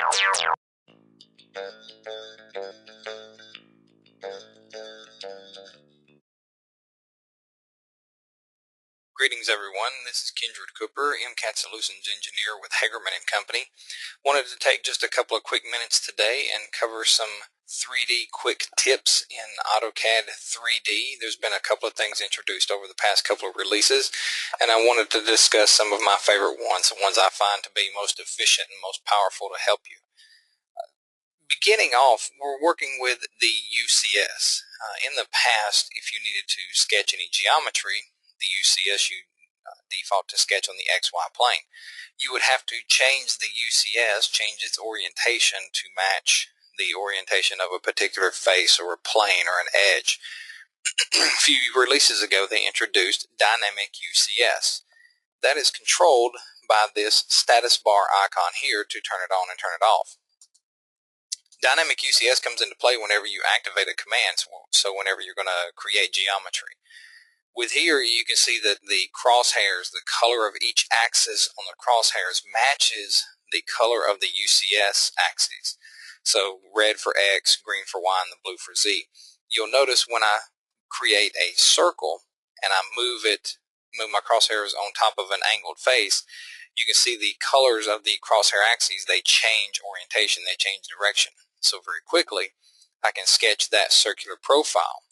Greetings everyone, this is Kindred Cooper, MCAT Solutions Engineer with Hagerman & Company. Wanted to take just a couple of quick minutes today and cover some 3D quick tips in AutoCAD 3D. There's been a couple of things introduced over the past couple of releases, and I wanted to discuss some of my favorite ones, the ones I find to be most efficient and most powerful to help you. Beginning off, we're working with the UCS. In the past, if you needed to sketch any geometry, the UCS you default to sketch on the XY plane. You would have to change the UCS, change its orientation to match the orientation of a particular face or a plane or an edge. A few releases ago, they introduced Dynamic UCS. That is controlled by this status bar icon here to turn it on and turn it off. Dynamic UCS comes into play whenever you activate a command, so whenever you're going to create geometry. With here, you can see that the crosshairs, the color of each axis on the crosshairs matches the color of the UCS axes. So red for X, green for Y, and the blue for Z. You'll notice when I create a circle and I move my crosshairs on top of an angled face, you can see the colors of the crosshair axes, they change orientation, they change direction. So very quickly, I can sketch that circular profile.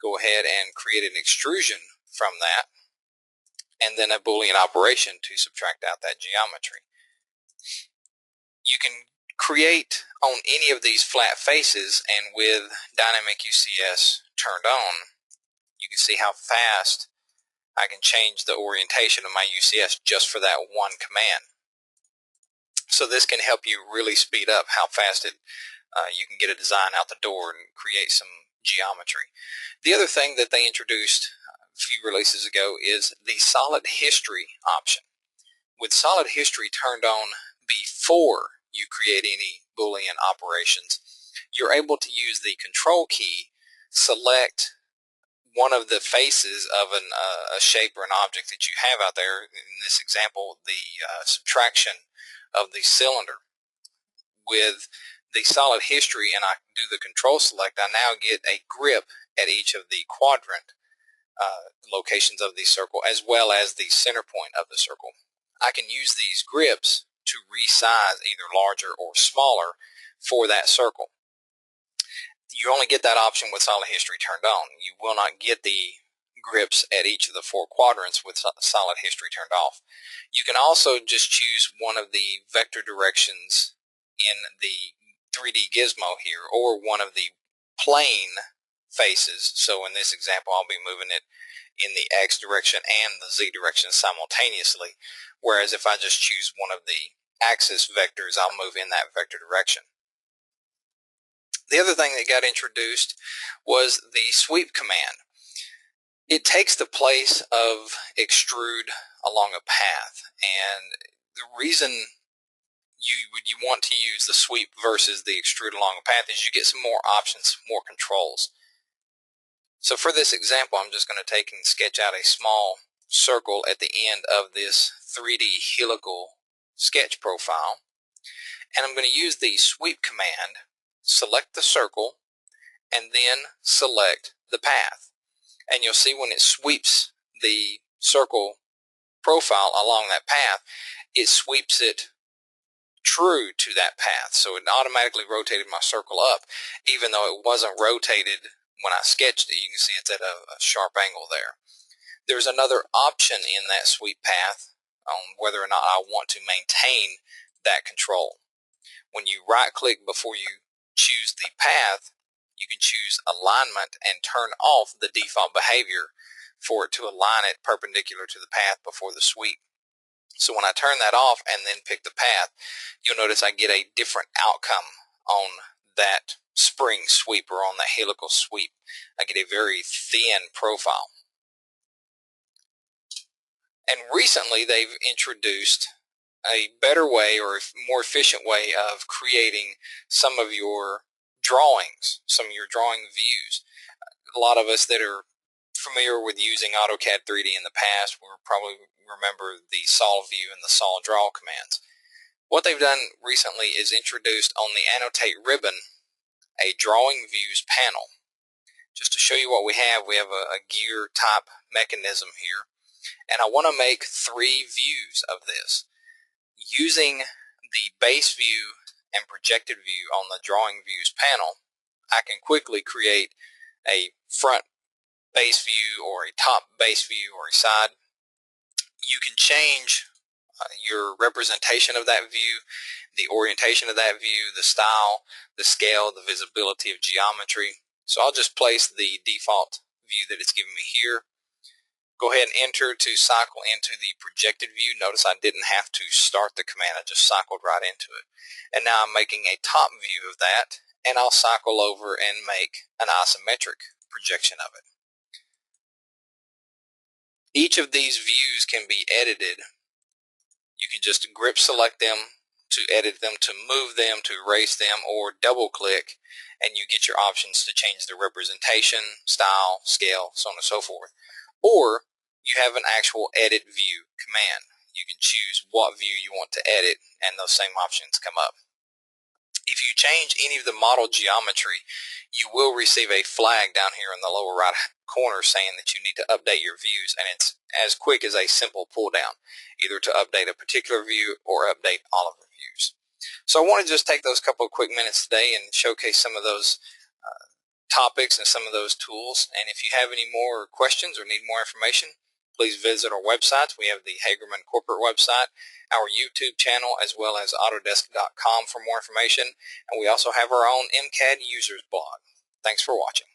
Go ahead and create an extrusion from that, and then a Boolean operation to subtract out that geometry. You can create on any of these flat faces, and with Dynamic UCS turned on, you can see how fast I can change the orientation of my UCS just for that one command. So this can help you really speed up how fast you can get a design out the door and create some geometry. The other thing that they introduced a few releases ago is the solid history option. With solid history turned on before you create any Boolean operations, you're able to use the control key, select one of the faces of a shape or an object that you have out there. In this example, the subtraction of the cylinder. With the solid history and I do the control select, I now get a grip at each of the quadrant locations of the circle as well as the center point of the circle. I can use these grips to resize either larger or smaller for that circle. You only get that option with solid history turned on. You will not get the grips at each of the four quadrants with solid history turned off. You can also just choose one of the vector directions in the 3D gizmo here, or one of the plane faces. So in this example, I'll be moving it in the X direction and the Z direction simultaneously, whereas if I just choose one of the axis vectors, I'll move in that vector direction. The other thing that got introduced was the sweep command. It takes the place of extrude along a path, and the reason you want to use the sweep versus the extrude along a path is you get some more options, more controls. So for this example, I'm just going to take and sketch out a small circle at the end of this 3D helical sketch profile, and I'm going to use the sweep command, select the circle, and then select the path. And you'll see when it sweeps the circle profile along that path, it sweeps it true to that path. So it automatically rotated my circle up, even though it wasn't rotated when I sketched it. You can see it's at a sharp angle there. There's another option in that sweep path on whether or not I want to maintain that control. When you right click before you choose the path, you can choose alignment and turn off the default behavior for it to align it perpendicular to the path before the sweep. So when I turn that off and then pick the path, you'll notice I get a different outcome on that spring sweep or on the helical sweep. I get a very thin profile. And recently they've introduced a better way or a more efficient way of creating some of your drawings, some of your drawing views. A lot of us that are familiar with using AutoCAD 3D in the past will probably remember the Solve View and the Solve Draw commands. What they've done recently is introduced on the Annotate ribbon a Drawing Views panel. Just to show you what we have a gear type mechanism here, and I want to make 3 views of this. Using the base view and projected view on the Drawing Views panel, I can quickly create a front base view or a top base view or a side. You can change your representation of that view, the orientation of that view, the style, the scale, the visibility of geometry. So I'll just place the default view that it's giving me here. Go ahead and enter to cycle into the projected view. Notice I didn't have to start the command, I just cycled right into it. And now I'm making a top view of that, and I'll cycle over and make an isometric projection of it. Each of these views can be edited. You can just grip select them to edit them, to move them, to erase them, or double click, and you get your options to change the representation, style, scale, so on and so forth. Or you have an actual edit view command. You can choose what view you want to edit, and those same options come up. If you change any of the model geometry, you will receive a flag down here in the lower right corner saying that you need to update your views, and it's as quick as a simple pull down, either to update a particular view or update all of the views. So I want to just take those couple of quick minutes today and showcase some of those topics and some of those tools. And if you have any more questions or need more information, please visit our websites. We have the Hagerman corporate website, our YouTube channel, as well as Autodesk.com for more information. And we also have our own MCAD users blog. Thanks for watching.